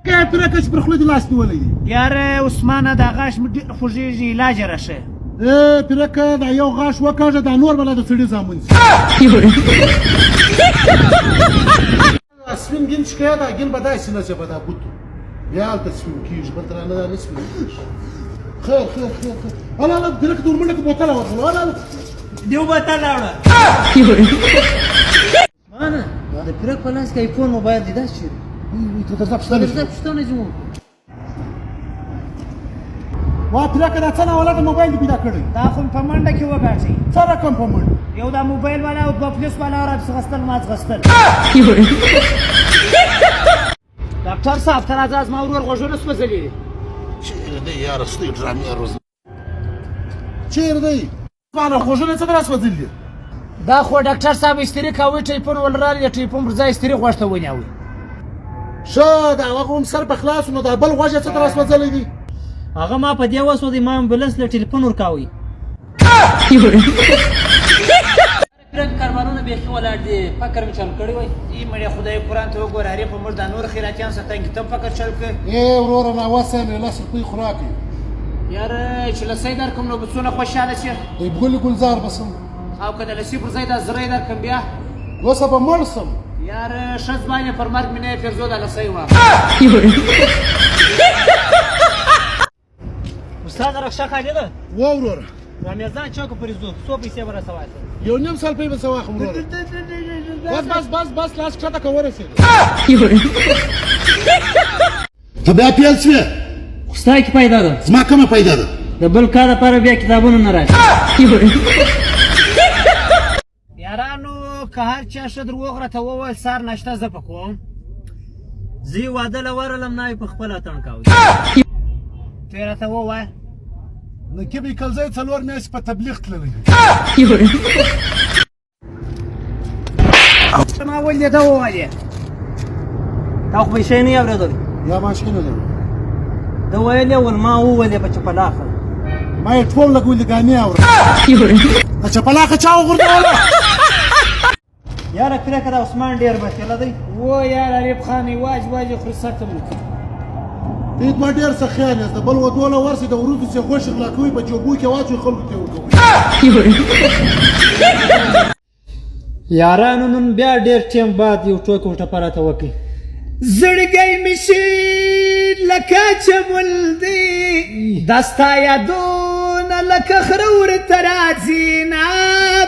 که پرکه چې پر خوله دې لاس نیولی دی یاره عثمانه دا غاښ مې ډېر خوږېږي علاج یې راشه پرکه دا یو غاښ وکاږه دا نور به لا د سړي زامن شي سپین ګین چې که دا ګین به داسې نه چې به دا بوتو بیا هلته سپین کېږي بل ته رانه دا نه سپین کېږي خیر خیر خیر خیر هله هله پرکه د ورمنډه کې بوتله ورغلو هله هله دیو بوتل راوړه عثمانه د پرک په لاس کې آیفون موبایل دی دا څه ته درځه پوښتنه شي پوښتنه زموږ وا پرکه دا څه ناوله د موبایل دې پیدا کړی دا خو په منډه کې وګاټئ څه رقم په منډه یو دا موبایل والا او دوه پولیس والا را ځغستل ما ځغستل ډاکټر صاحب ته راځه زما ورور غوږونه سوځلي دي چیرې دی یاره ستوی ډرامې روز چیرې دی زما غوږونه څه در راسوځلي دي دا خو ډاکټر صاحب استري کوي ټلیفون ولرالي د ټلیفون پر ځای استري غوږ ته ونیوئ ښه دا هغه هم سر په خلاص نو دا بل غوږ یې څه در راسوځلی دی هغه ما په دې وسودی ما امبولانس له ټلیفون ورکاوی پرک کاروانونه بیخي ولاړ دي فکر مې چل کړی وای ای مړې خدای قرآن ته وګوره هرې په موږ دا نور خیراتیان ستنګي ته فکر چل کړ وروره ناوسه مې لس روپۍ خوراکي یاره چې لسی درکړم نو به څونه خوشحاله شي ګل ګلزار بسم او که د لسی پر ځای دا زره یې درکړم بیا اوسه به مړ سم یاره ښه زما یې پر مرګ مې نه یې پېرزو دا لسی وه استاد رخصه خالي ده وروره رامیزان چوکو پرې ځو څو پیسې به راڅه یو نیم سال پې به څه واخلم وروره بس لاس کښته که ورسېدو ته بیا پیل شوې خو ستا کې پیدا ده زما کومه پیدا ده د بل کار لپاره بیا کتابونه نه راشي یارانو که هر چا ښه دروغ راته وویل سهار ناشته زه په کوم زه یې واده له ورغلم ناوې په خپله اتڼ کاوه ته یې راته ووایه نقیب کلزی 4 میاشتې په تبلیغ تللی ما ولې ده وویلې تا خو پیسې نه یې اورېدلې یا ماشین لري ده ویلې ول ما وویلې په چپلاخه ما یې ټول لګولې ګانې اورم د چپلاخه چا وغورځوله یاره پرېکه د عثمان ډېر بچېله دی و یار عریب خان یې واج خوري سرته مو ته ما ډېر څه خیال یاست د بل ودونه ورسې د وروځو چې غوښې غلا کوي په جوبو کې واچوي خلکو ته ورکوي یارانو نن بیا ډېر ټیم بعد یو ټوکه وټپه راته وکړي زړګی مې شي لکه چمل دی دا ستا یادونه لکه خره ورته راځي نه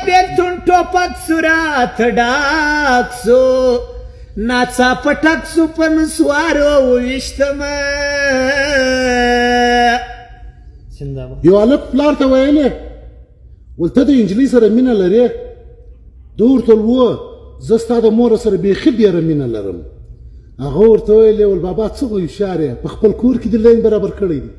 بېلتون ټوپک صورت ډاک سو ناڅاپه ټک سو په نسوارو وویشتمه یو هلک پلار ته ویلې ول ته د نجلۍ سره مینه لرې ده ورته وویل زه ستا د مور سره بیخي ډېره مینه لرم هغه ورته ویلې ول بابا څه هوښیار یې په خپل کور کې دې لاین برابر کړی دی